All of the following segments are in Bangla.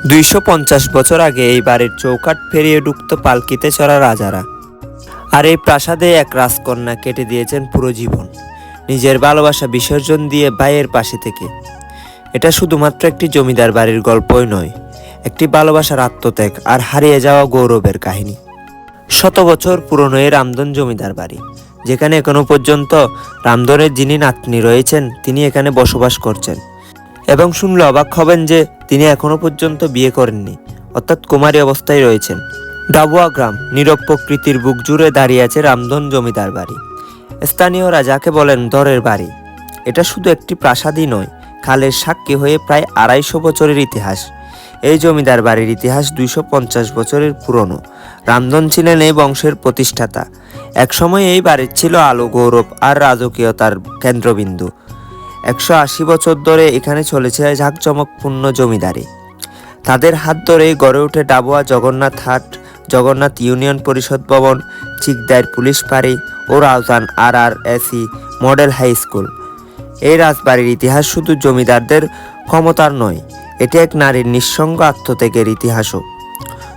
250 বছর আগে এই বাড়ির চৌকাঠ পেরিয়ে ঢুকত পালকিতে চড়া রাজারা। আর এই প্রাসাদে এক রাজকন্যা কেটে দিয়েছেন পুরো জীবন, নিজের ভালোবাসা বিসর্জন দিয়ে ভাইয়ের পাশে থেকে। এটা শুধুমাত্র একটি জমিদার বাড়ির গল্পই নয়, একটি ভালোবাসার আত্মত্যাগ আর হারিয়ে যাওয়া গৌরবের কাহিনী। শত বছর পুরনো এই রামধন জমিদার বাড়ি, যেখানে এখনো পর্যন্ত রামধনের যিনি নাতনি রয়েছেন তিনি এখানে বসবাস করছেন। এবং শুনলে অবাক হবেন যে তিনি এখনো পর্যন্ত বিয়ে করেননি, অর্থাৎ কুমারী অবস্থায় রয়েছেন। ডাবুয়া গ্রাম নীরব প্রকৃতির বুক জুড়ে দাঁড়িয়ে আছে রামধন জমিদার বাড়ি। স্থানীয়রা যাকে বলেন ধরের বাড়ি। এটা শুধু একটি প্রাসাদই নয়, খালের সাক্ষী হয়ে প্রায় 250 বছরের ইতিহাস। এই জমিদার বাড়ির ইতিহাস 250 বছরের পুরনো। রামধন ছিলেন এই বংশের প্রতিষ্ঠাতা। একসময় এই বাড়ির ছিল আলো, গৌরব আর রাজকীয়তার কেন্দ্রবিন্দু। 180 বছর ধরে এখানে চলেছে ঝাঁকজমকপূর্ণ জমিদারি। তাদের হাত ধরেই গড়ে ওঠে ডাবুয়া জগন্নাথ হাট, জগন্নাথ ইউনিয়ন পরিষদ ভবন, চিকদার পুলিশ ফাঁড়ি ও Raozan RRSE model high school. এই রাজবাড়ির ইতিহাস শুধু জমিদারদের ক্ষমতার নয়, এটি এক নারীর নিঃসঙ্গ আত্মত্যাগের ইতিহাসও।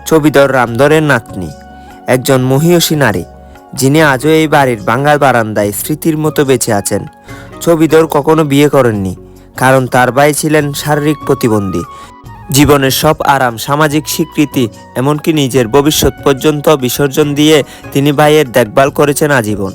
ছবিধর রামধনের নাতনি, একজন মহিয়সী নারী, যিনি আজও এই বাড়ির বাঙ্গাল বারান্দায় স্মৃতির মতো বেঁচে আছেন। ছবিধর কখনো বিয়ে করেননি, কারণ তার ভাই ছিলেন শারীরিক প্রতিবন্ধী। জীবনের সব আরাম, সামাজিক স্বীকৃতি, এমনকি নিজের ভবিষ্যৎ পর্যন্ত বিসর্জন দিয়ে তিনি ভাইয়ের দেখভাল করেছেন আজীবন।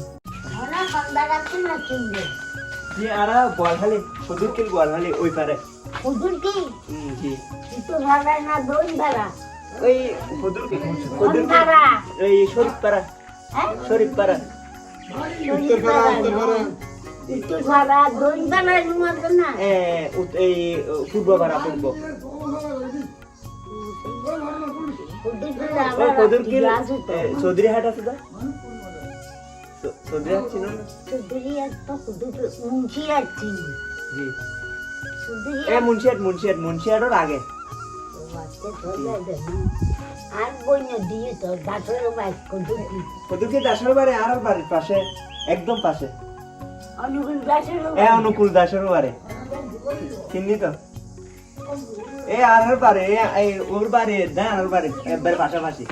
চৌধুরী হাট আছে, মুন্সিহাটের আগে। দাসের বাড়ি আর বাড়ির পাশে, একদম পাশে অনুকূল দাসের বাড়ি, চিনি তো? এই আর বাড়ি, ওর বাড়ি না, আর বাড়ি একবার পাশাপাশি।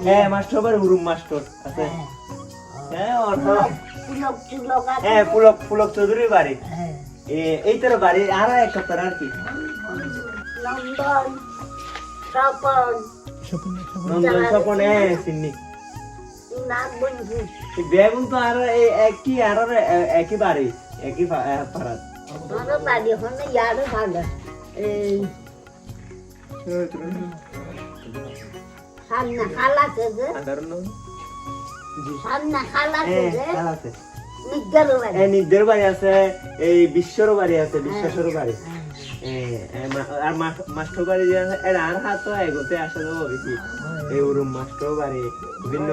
হ্যাঁ, মাস্টার বাড়ি উরুম মাস্টার আছে। হ্যাঁ, পুলক চৌধুরীর বাড়ি। এই তোর বাড়ি আর এক সপ্তাহ আর কি স্বপন চিনি বেগুন তো আর একই আর একই বাড়ি, একই পাড়া। নিকদের বাড়ি আছে, এই বিশ্বর বাড়ি আছে, বিশ্বাসের বাড়ি। আর মাস্টার বাড়ি যে আছে আর হাত এগোতে আসা যাবো বেশি। এই ওরম মাস্টার বাড়ি বিভিন্ন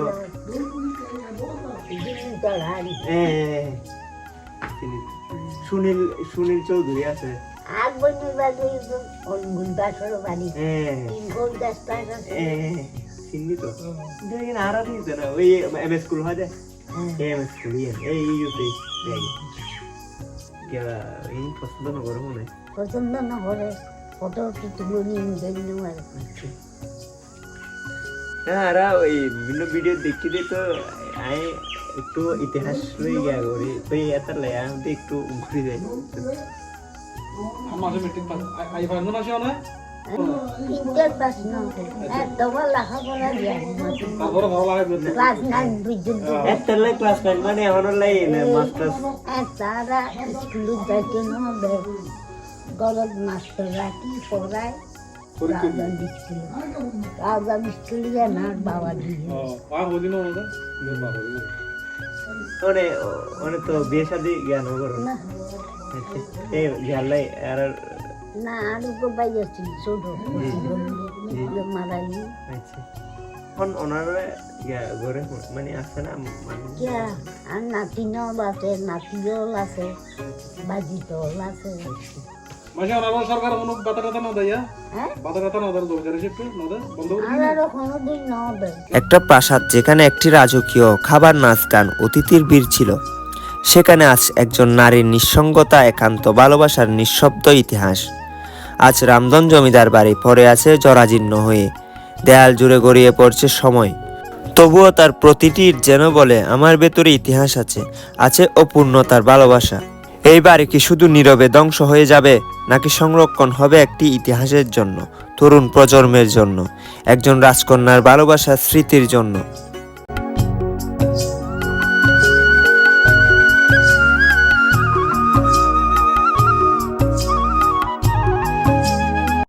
সুনীল চৌধুরী আছে। চিনি তো আর ওই এম এস স্কুল হয়, এম এস স্কুল এই পছন্দ না করে মনে পছন্দ না করে ফটো তুলে নিয়ে ওই বিভিন্ন ভিডিও দেখি দিই তো একটু ইতিহাস লই গিয়া করি তো এত লেয়া একটু ঘুরে যাই। তো বিয়ে শাদী জ্ঞান না আর ছোট মারাই ঘরে মানে আছে না আর নাতিনও আছে, নাতিও আছে, বাজি তল আছে। একটা প্রাসাদ যেখানে একটি রাজকীয় খাবার, নাচ, গান, অতিথির ভিড় ছিল, সেখানে আজ একজন নারীর নিঃসঙ্গতা, একান্ত ভালোবাসার নিঃশব্দ ইতিহাস। আজ রামধন জমিদার বাড়ি পড়ে আছে জরাজীর্ণ হয়ে, দেয়াল জুড়ে গড়িয়ে পড়ছে সময়। তবুও তার প্রতিটির যেন বলে আমার ভেতরে ইতিহাস আছে, আছে অপূর্ণতার ভালোবাসা। এই বাড়ি কি শুধু নীরবে ধ্বংস হয়ে যাবে, নাকি সংরক্ষণ হবে একটি ইতিহাসের জন্য, তরুণ প্রজন্মের জন্য, একজন রাজকন্যার ভালোবাসার স্মৃতির জন্য?